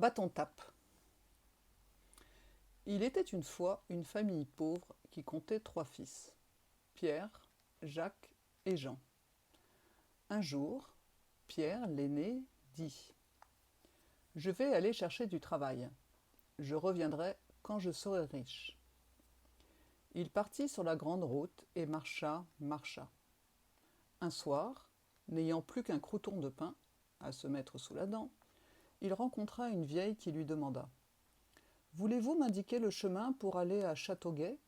Bâton-tape. Il était une fois une famille pauvre qui comptait 3 fils, Pierre, Jacques et Jean. Un jour, Pierre, l'aîné, dit : « Je vais aller chercher du travail. Je reviendrai quand je serai riche. » Il partit sur la grande route et marcha. Un soir, n'ayant plus qu'un crouton de pain à se mettre sous la dent, il rencontra une vieille qui lui demanda : « Voulez-vous m'indiquer le chemin pour aller à Châteauguay ?»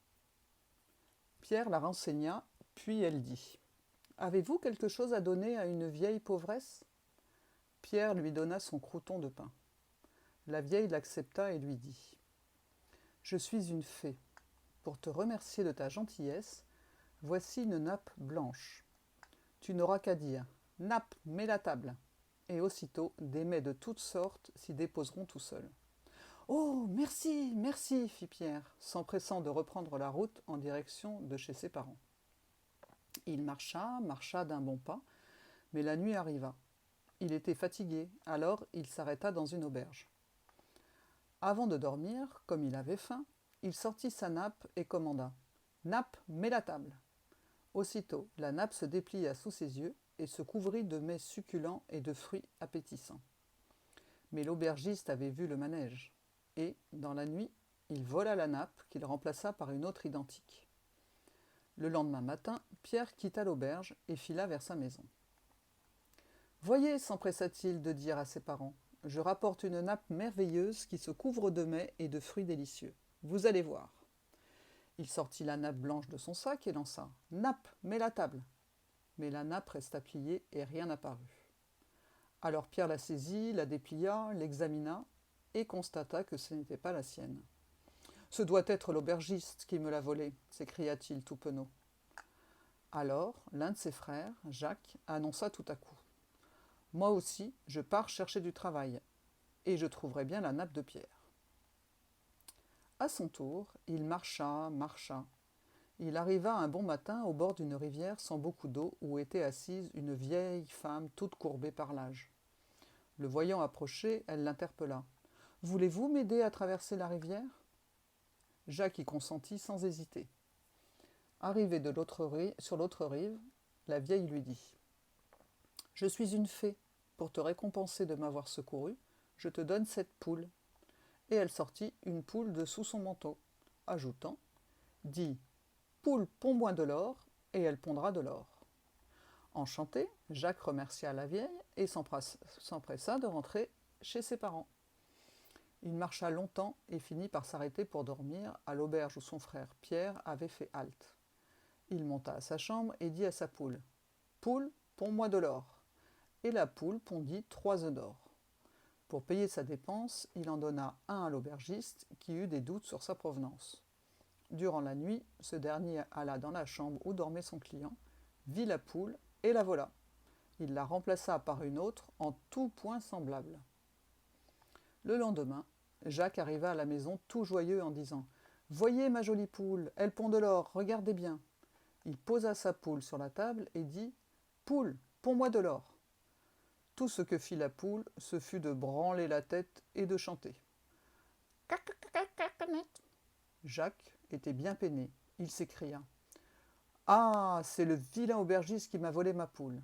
Pierre la renseigna, puis elle dit : « Avez-vous quelque chose à donner à une vieille pauvresse ?» Pierre lui donna son crouton de pain. La vieille l'accepta et lui dit : « Je suis une fée. Pour te remercier de ta gentillesse, voici une nappe blanche. Tu n'auras qu'à dire : Nappe, mets la table. Et aussitôt, des mets de toutes sortes s'y déposeront tout seuls. » Oh, merci, merci, fit Pierre, s'empressant de reprendre la route en direction de chez ses parents. Il marcha d'un bon pas, mais la nuit arriva. Il était fatigué, alors il s'arrêta dans une auberge. Avant de dormir, comme il avait faim, il sortit sa nappe et commanda : « Nappe, mets la table !» Aussitôt, la nappe se déplia sous ses yeux et se couvrit de mets succulents et de fruits appétissants. Mais l'aubergiste avait vu le manège, et, dans la nuit, il vola la nappe qu'il remplaça par une autre identique. Le lendemain matin, Pierre quitta l'auberge et fila vers sa maison. « Voyez, s'empressa-t-il de dire à ses parents, je rapporte une nappe merveilleuse qui se couvre de mets et de fruits délicieux. Vous allez voir. » Il sortit la nappe blanche de son sac et lança : « Nappe, mets la table !» Mais la nappe resta pliée et rien n'apparut. Alors Pierre la saisit, la déplia, l'examina et constata que ce n'était pas la sienne. « Ce doit être l'aubergiste qui me l'a volée !» s'écria-t-il tout penaud. Alors l'un de ses frères, Jacques, annonça tout à coup : « Moi aussi, je pars chercher du travail, et je trouverai bien la nappe de Pierre. » À son tour, il marcha. Il arriva un bon matin au bord d'une rivière sans beaucoup d'eau où était assise une vieille femme toute courbée par l'âge. Le voyant approcher, elle l'interpella : « Voulez-vous m'aider à traverser la rivière ?» Jacques y consentit sans hésiter. Arrivé sur l'autre rive, la vieille lui dit : « Je suis une fée. Pour te récompenser de m'avoir secouru, je te donne cette poule. » Et elle sortit une poule de sous son manteau, ajoutant : « Dis, poule, ponds-moi de l'or, et elle pondra de l'or. » Enchanté, Jacques remercia la vieille et s'empressa de rentrer chez ses parents. Il marcha longtemps et finit par s'arrêter pour dormir à l'auberge où son frère Pierre avait fait halte. Il monta à sa chambre et dit à sa poule : « Poule, ponds-moi de l'or. » Et la poule pondit 3 œufs d'or. Pour payer sa dépense, il en donna un à l'aubergiste qui eut des doutes sur sa provenance. Durant la nuit, ce dernier alla dans la chambre où dormait son client, vit la poule et la vola. Il la remplaça par une autre en tout point semblable. Le lendemain, Jacques arriva à la maison tout joyeux en disant : « Voyez ma jolie poule, elle pond de l'or, regardez bien. » Il posa sa poule sur la table et dit : « Poule, ponds-moi de l'or. » Tout ce que fit la poule, ce fut de branler la tête et de chanter. Jacques était bien peiné. Il s'écria : « Ah, c'est le vilain aubergiste qui m'a volé ma poule. »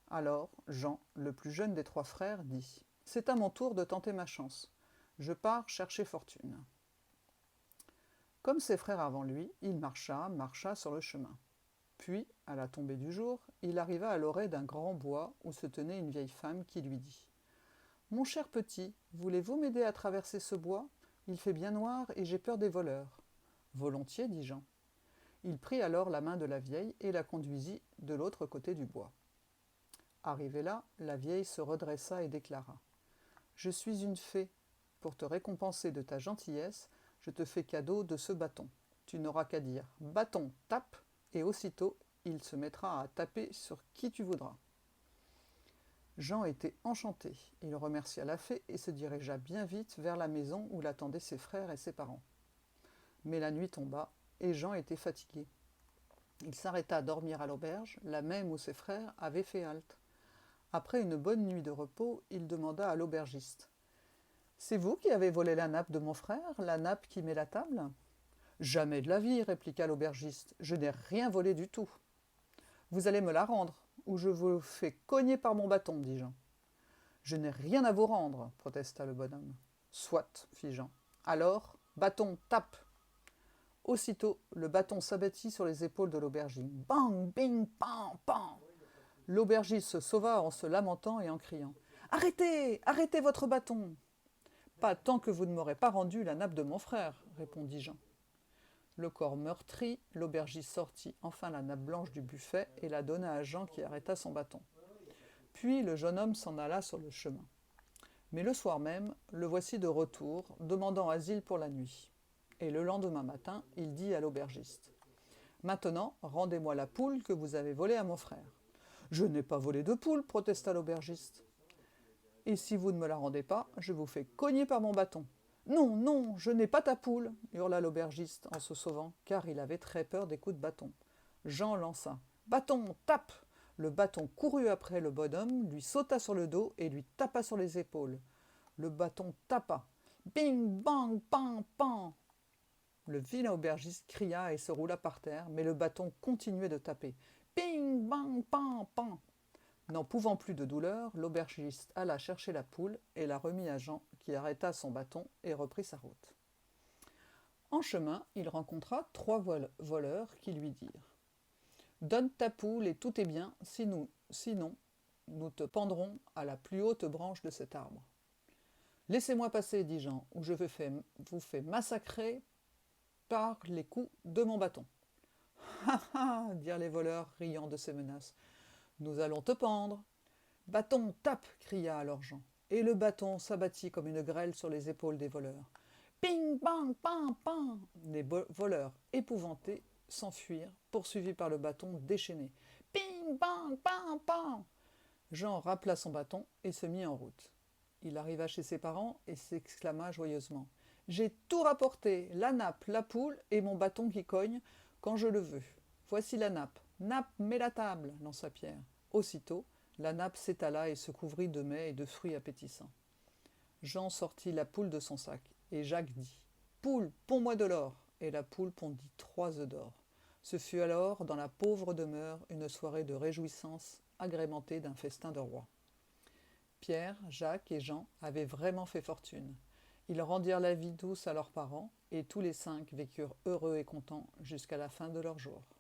Alors Jean, le plus jeune des 3 frères, dit : « C'est à mon tour de tenter ma chance. Je pars chercher fortune. » Comme ses frères avant lui, il marcha sur le chemin. Puis, à la tombée du jour, il arriva à l'orée d'un grand bois où se tenait une vieille femme qui lui dit : « Mon cher petit, voulez-vous m'aider à traverser ce bois ? Il fait bien noir et j'ai peur des voleurs. » « Volontiers, dit Jean. » Il prit alors la main de la vieille et la conduisit de l'autre côté du bois. Arrivée là, la vieille se redressa et déclara : « Je suis une fée. Pour te récompenser de ta gentillesse, je te fais cadeau de ce bâton. Tu n'auras qu'à dire : bâton, tape, et aussitôt il se mettra à taper sur qui tu voudras. » Jean était enchanté. Il remercia la fée et se dirigea bien vite vers la maison où l'attendaient ses frères et ses parents. Mais la nuit tomba, et Jean était fatigué. Il s'arrêta à dormir à l'auberge, la même où ses frères avaient fait halte. Après une bonne nuit de repos, il demanda à l'aubergiste : « C'est vous qui avez volé la nappe de mon frère, la nappe qui met la table ?» ?»« Jamais de la vie, répliqua l'aubergiste, je n'ai rien volé du tout. »« Vous allez me la rendre, ou je vous fais cogner par mon bâton, dit Jean. »« Je n'ai rien à vous rendre, protesta le bonhomme. »« Soit, fit Jean. Alors, bâton, tape !» Aussitôt, le bâton s'abattit sur les épaules de l'aubergine. Bang, bing, pan, pan. L'aubergiste se sauva en se lamentant et en criant. « Arrêtez, arrêtez votre bâton !»« Pas tant que vous ne m'aurez pas rendu la nappe de mon frère, répondit Jean. Le corps meurtri, l'aubergiste sortit enfin la nappe blanche du buffet et la donna à Jean qui arrêta son bâton. Puis le jeune homme s'en alla sur le chemin. Mais le soir même, le voici de retour, demandant asile pour la nuit. Et le lendemain matin, il dit à l'aubergiste. « Maintenant, rendez-moi la poule que vous avez volée à mon frère. »« Je n'ai pas volé de poule, protesta l'aubergiste. »« Et si vous ne me la rendez pas, je vous fais cogner par mon bâton. »« Non, non, je n'ai pas ta poule, hurla l'aubergiste en se sauvant, car il avait très peur des coups de bâton. Jean lança. Bâton, tape ! Le bâton courut après le bonhomme, lui sauta sur le dos et lui tapa sur les épaules. Le bâton tapa. Bing, bang, pan, pan. Le vilain aubergiste cria et se roula par terre, mais le bâton continuait de taper. Bing, bang, pan, pan. N'en pouvant plus de douleur, l'aubergiste alla chercher la poule et la remit à Jean, qui arrêta son bâton et reprit sa route. En chemin, il rencontra 3 voleurs qui lui dirent « Donne ta poule et tout est bien, sinon nous te pendrons à la plus haute branche de cet arbre. »« Laissez-moi passer, dit Jean, ou je vous fais massacrer par les coups de mon bâton. »« Ha ha !» dirent les voleurs, riant de ces menaces. « Nous allons te pendre. »« Bâton, tape !» cria alors Jean, et le bâton s'abattit comme une grêle sur les épaules des voleurs. Ping, bang, pam, pam. Les voleurs, épouvantés, s'enfuirent, poursuivis par le bâton déchaîné. Ping, bang, pam, pam. Jean rappela son bâton et se mit en route. Il arriva chez ses parents et s'exclama joyeusement. « J'ai tout rapporté, la nappe, la poule et mon bâton qui cogne quand je le veux. Voici la nappe. Nappe, mets la table, lança Pierre. Aussitôt, la nappe s'étala et se couvrit de mets et de fruits appétissants. Jean sortit la poule de son sac, et Jacques dit « Poule, ponds-moi de l'or !» Et la poule pondit 3 œufs d'or. Ce fut alors, dans la pauvre demeure, une soirée de réjouissance agrémentée d'un festin de roi. Pierre, Jacques et Jean avaient vraiment fait fortune. Ils rendirent la vie douce à leurs parents, et tous les 5 vécurent heureux et contents jusqu'à la fin de leurs jours.